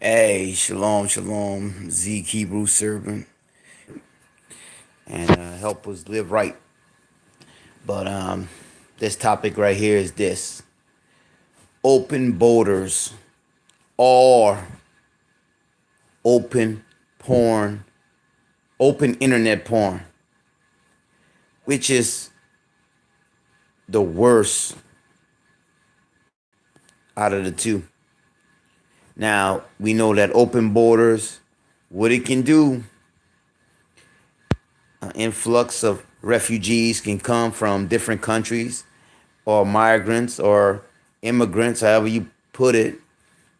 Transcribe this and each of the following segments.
Hey, shalom, shalom, Zeke Hebrew servant, and help us live right. But this topic right here is this: open borders or open porn, open internet porn, which is the worst out of the two. Now we know that open borders, what it can do, an influx of refugees can come from different countries or migrants or immigrants, however you put it.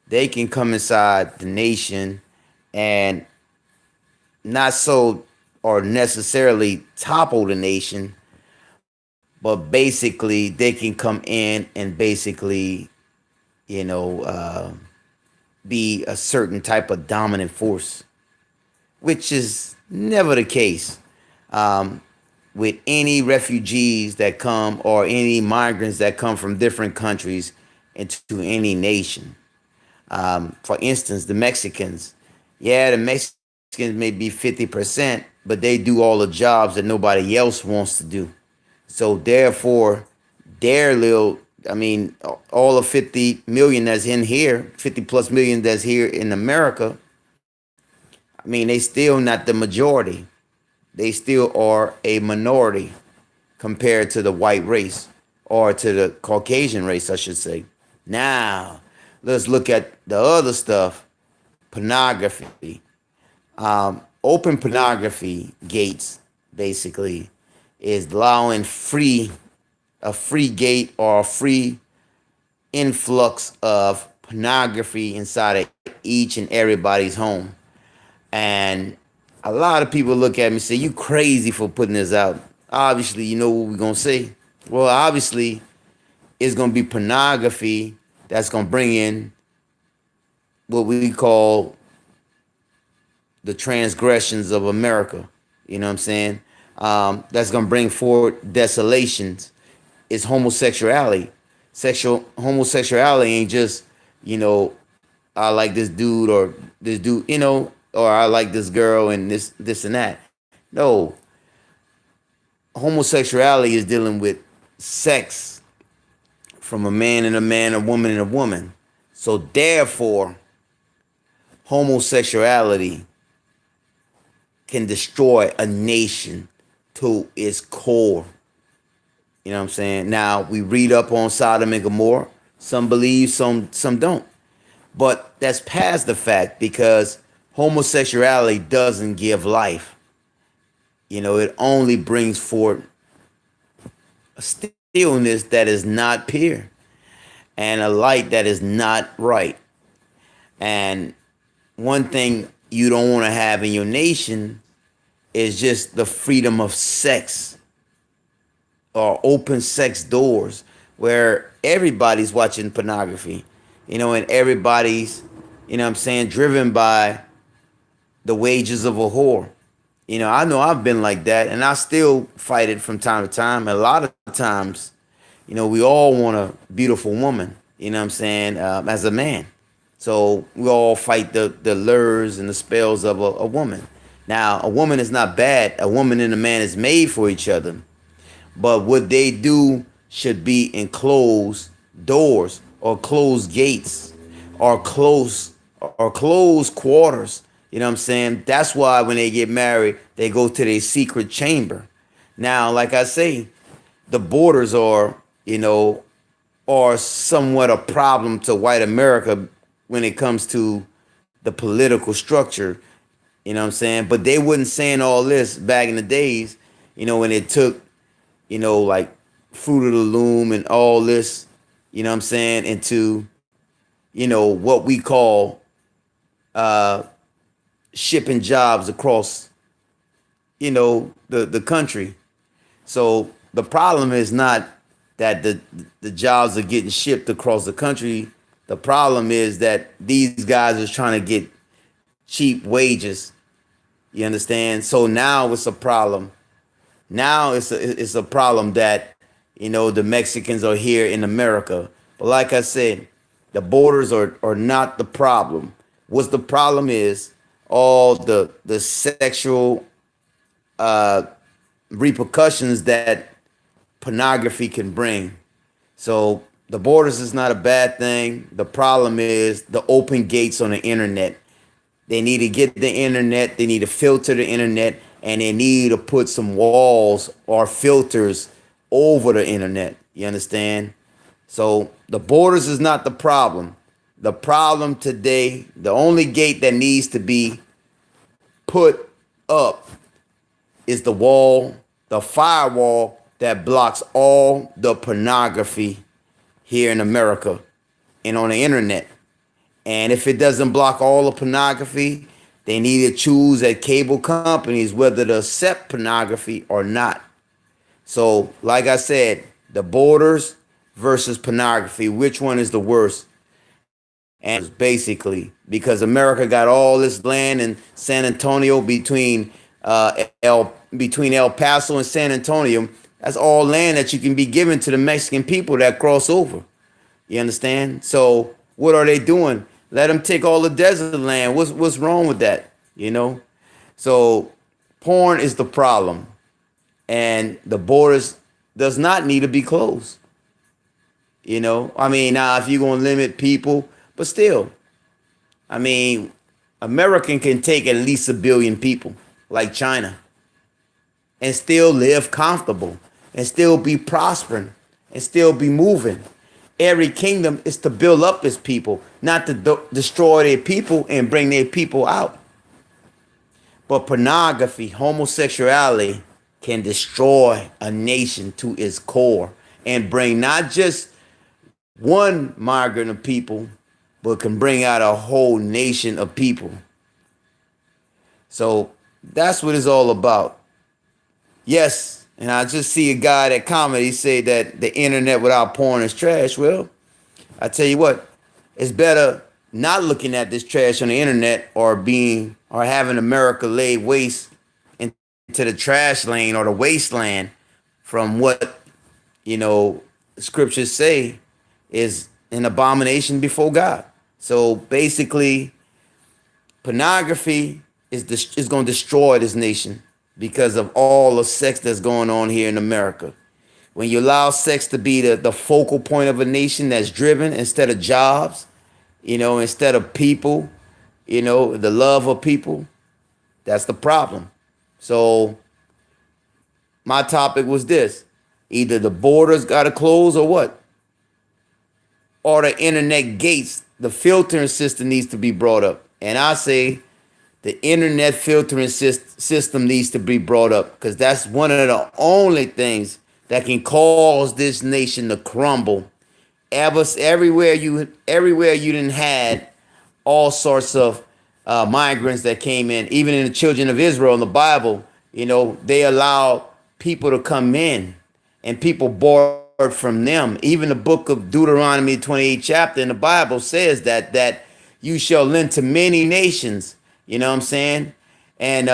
They can come inside the nation and not so or necessarily topple the nation, but basically they can come in and basically, you know, be a certain type of dominant force, which is never the case with any refugees that come or any migrants that come from different countries into any nation. For instance, the Mexicans. Yeah, the Mexicans may be 50%, but they do all the jobs that nobody else wants to do. So therefore, their little, I mean, all of 50 million that's in here, 50 plus million that's here in America, I mean, they still not the majority. They still are a minority compared to the white race or to the Caucasian race, I should say. Now, let's look at the other stuff, pornography. Open pornography gates basically is allowing a free gate or a free influx of pornography inside of each and everybody's home. And a lot of people look at me and say, "You crazy for putting this out." Obviously, you know what we're gonna say. Well, obviously, it's gonna be pornography that's gonna bring in what we call the transgressions of America. You know what I'm saying? That's gonna bring forward desolations. Is homosexuality. Sexual homosexuality ain't just, you know, I like this dude or this dude, or I like this girl and this and that. No, homosexuality is dealing with sex from a man and a man, a woman and a woman. So therefore, homosexuality can destroy a nation to its core. You know what I'm saying? Now we read up on Sodom and Gomorrah. Some believe, some don't. But that's past the fact because homosexuality doesn't give life. You know, it only brings forth a stillness that is not pure and a light that is not right. And one thing you don't want to have in your nation is just the freedom of sex or open sex doors where everybody's watching pornography, and everybody's, what I'm saying, driven by the wages of a whore. I know I've been like that and I still fight it from time to time. A lot of times, we all want a beautiful woman, what I'm saying, as a man. So we all fight the lures and the spells of a woman. Now, a woman is not bad. A woman and a man is made for each other. But what they do should be in closed doors or closed gates or closed quarters. You know what I'm saying? That's why when they get married, they go to their secret chamber. Now, like I say, the borders are somewhat a problem to white America when it comes to the political structure. You know what I'm saying? But they wasn't saying all this back in the days, when it took, like Fruit of the Loom and all this, what I'm saying, into, what we call uh, shipping jobs across, the country. So the problem is not that the jobs are getting shipped across the country. The problem is that these guys are trying to get cheap wages. You understand? So now it's a problem. Now it's a problem that the Mexicans are here in America. But like I said, the borders are not the problem. What's the problem is all the sexual repercussions that pornography can bring. So the borders is not a bad thing. The problem is the open gates on the internet. They need to get the internet, they need to filter the internet, and they need to put some walls or filters over the internet. You understand? So the borders is not the problem. The problem today, the only gate that needs to be put up is the wall, the firewall that blocks all the pornography here in America and on the internet. And if it doesn't block all the pornography, they need to choose at cable companies whether to accept pornography or not. So, like I said, the borders versus pornography, which one is the worst? And basically, because America got all this land in San Antonio between El Paso and San Antonio, that's all land that you can be given to the Mexican people that cross over. You understand? So what are they doing? Let them take all the desert land. What's wrong with that? You know? So porn is the problem. And the borders does not need to be closed. You know? I mean, now if you're gonna limit people, but still, I mean, American can take at least 1 billion people, like China, and still live comfortable, and still be prospering, and still be moving. Every kingdom is to build up its people, not to destroy their people and bring their people out. But pornography, homosexuality can destroy a nation to its core and bring not just one migrant of people, but can bring out a whole nation of people. So that's what it's all about. Yes, and I just see a guy that commented, he said that the internet without porn is trash. Well, I tell you what, it's better not looking at this trash on the internet or having America laid waste into the trash lane or the wasteland from what, scriptures say is an abomination before God. So basically, pornography is going to destroy this nation because of all the sex that's going on here in America. When you allow sex to be the focal point of a nation that's driven instead of jobs, instead of people, the love of people, that's the problem. So my topic was this: either the borders got to close or what? Or the internet gates, the filtering system needs to be brought up. And I say the internet filtering system needs to be brought up because that's one of the only things that can cause this nation to crumble. Everywhere you didn't had all sorts of migrants that came in, even in the children of Israel in the Bible, they allowed people to come in and people borrowed from them. Even the book of Deuteronomy 28 chapter in the Bible says that you shall lend to many nations. You know what I'm saying? And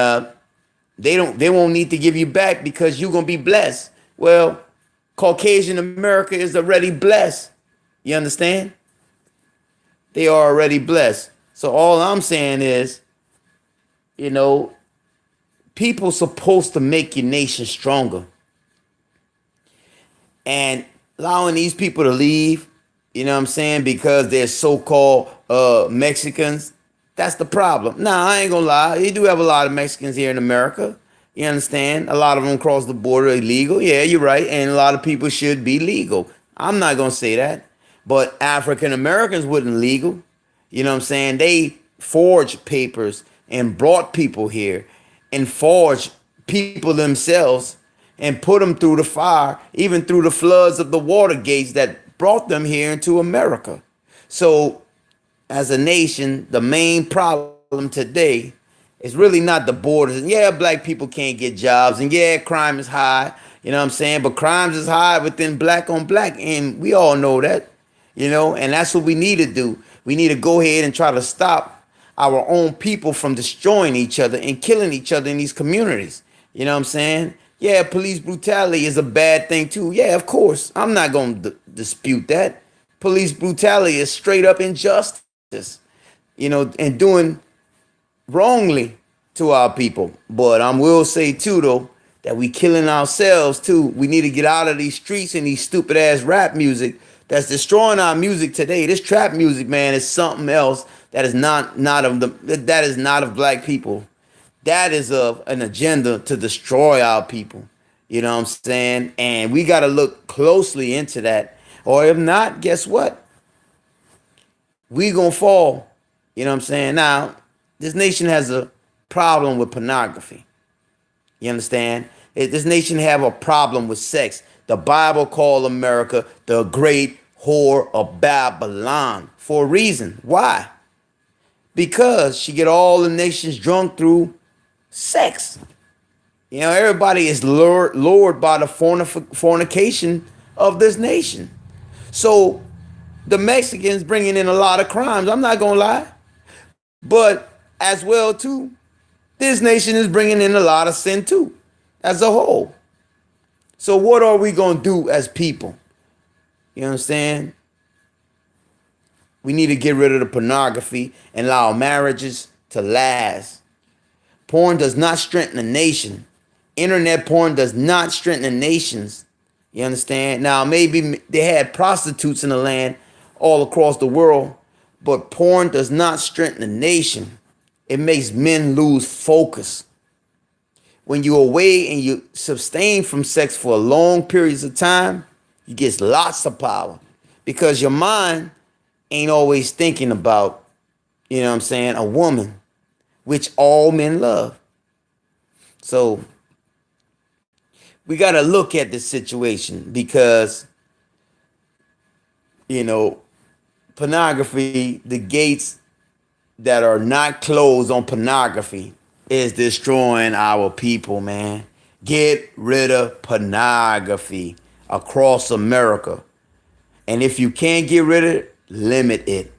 they won't need to give you back because you're gonna be blessed. Well, Caucasian America is already blessed. You understand? They are already blessed. So all I'm saying is, people supposed to make your nation stronger. And allowing these people to leave, because they're so-called Mexicans, that's the problem. Nah, I ain't gonna lie. You do have a lot of Mexicans here in America. You understand? A lot of them cross the border illegal. Yeah, you're right. And a lot of people should be legal. I'm not gonna say that. But African Americans wasn't legal. You know what I'm saying? They forged papers and brought people here and forged people themselves and put them through the fire, even through the floods of the water gates that brought them here into America. So as a nation, the main problem today is really not the borders. And yeah, black people can't get jobs. And yeah, crime is high. You know what I'm saying? But crime is high within black on black. And we all know that, and that's what we need to do. We need to go ahead and try to stop our own people from destroying each other and killing each other in these communities. You know what I'm saying? Yeah, police brutality is a bad thing too. Yeah, of course. I'm not going to dispute that. Police brutality is straight up injustice. and doing wrongly to our people. But I will say too, though, that we killing ourselves too. We need to get out of these streets and these stupid ass rap music that's destroying our music today. This trap music, man, is something else that is not of black people. That is of an agenda to destroy our people. You know what I'm saying? And we got to look closely into that. Or if not, guess what? We gonna fall. You know what I'm saying? Now, this nation has a problem with pornography. You understand? This nation have a problem with sex. The Bible called America the great whore of Babylon for a reason. Why? Because she get all the nations drunk through sex. Everybody is lured by the fornication of this nation. So the Mexicans bringing in a lot of crimes. I'm not gonna lie, but as well too, this nation is bringing in a lot of sin too, as a whole. So what are we gonna do as people? You understand? We need to get rid of the pornography and allow marriages to last. Porn does not strengthen a nation. Internet porn does not strengthen nations. You understand? Now, maybe they had prostitutes in the land all across the world, but porn does not strengthen a nation. It makes men lose focus. When you're away and you abstain from sex for long periods of time, you get lots of power because your mind ain't always thinking about, a woman, which all men love. So we got to look at this situation because, pornography, the gates that are not closed on pornography is destroying our people, man. Get rid of pornography across America. And if you can't get rid of it, limit it.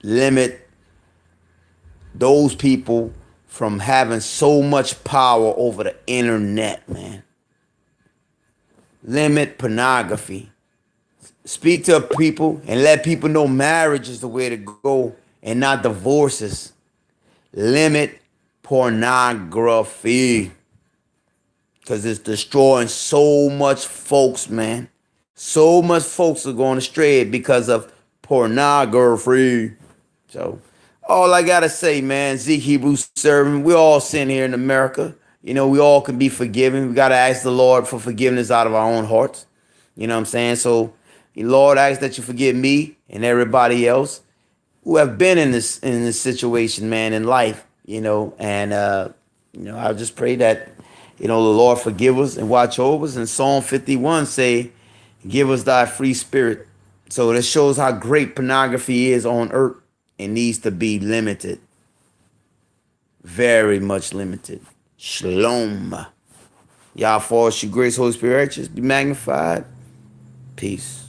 Limit those people from having so much power over the internet, man. Limit pornography. Speak to people and let people know marriage is the way to go and not divorces. Limit pornography because it's destroying so much folks, man. So much folks are going astray because of pornography. So all I got to say, man, Zeke Hebrew servant, we all sin here in America. We all can be forgiven. We got to ask the Lord for forgiveness out of our own hearts. You know what I'm saying? So, Lord, I ask that you forgive me and everybody else who have been in this situation, man, in life. And I just pray that, the Lord forgive us and watch over us. And Psalm 51 say, give us thy free spirit. So this shows how great pornography is on earth. It needs to be limited. Very much limited. Shalom. Y'all, for your grace, Holy Spirit, just be magnified. Peace.